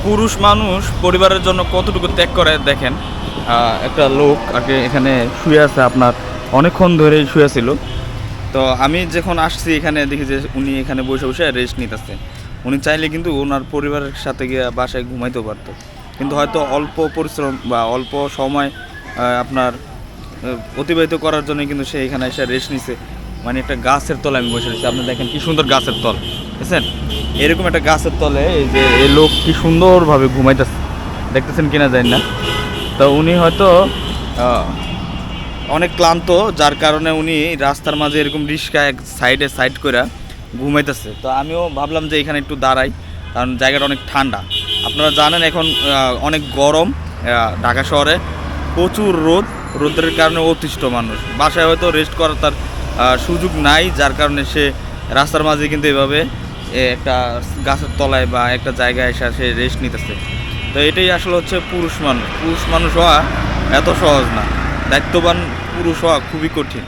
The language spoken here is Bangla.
পুরুষ মানুষ পরিবারের জন্য কতটুকু ত্যাগ করে দেখেন। একটা লোক আগে এখানে শুয়ে আছে, আপনার অনেকক্ষণ ধরে শুয়ে ছিল। তো আমি যখন আসছি এখানে দেখি যে উনি এখানে বসে বসে রেস্ট নিতেছে। উনি চাইলে কিন্তু ওনার পরিবারের সাথে গিয়ে বাসায় ঘুমাইতেও পারতো, কিন্তু হয়তো অল্প পরিশ্রম বা অল্প সময় আপনার অতিবাহিত করার জন্য কিন্তু সে এখানে এসে রেস্ট নিছে। মানে একটা গাছের তলে আমি বসে রয়েছি, আপনি দেখেন কি সুন্দর গাছের তল, বুঝছেন? এরকম একটা গাছের তলে এই যে এই লোক কি সুন্দরভাবে ঘুমাইতেছে, দেখতেছেন কিনা জানি না। তো উনি হয়তো অনেক ক্লান্ত, যার কারণে উনি রাস্তার মাঝে এরকম রিক্সা এক সাইড করে ঘুমাইতেছে। তো আমিও ভাবলাম যে এখানে একটু দাঁড়াই, কারণ জায়গাটা অনেক ঠান্ডা। আপনারা জানেন এখন অনেক গরম, ঢাকা শহরে প্রচুর রোদের কারণে অতিষ্ঠ মানুষ, বাসায় হয়তো রেস্ট করার তার সুযোগ নাই, যার কারণে সে রাস্তার মাঝে কিন্তু এভাবে একটা গাছের তলায় বা একটা জায়গায় এসে সে রেস্ট নিতেছে। তো এটাই আসলে হচ্ছে পুরুষ মানুষ হওয়া এত সহজ না, দায়িত্ববান পুরুষ হওয়া খুবই কঠিন।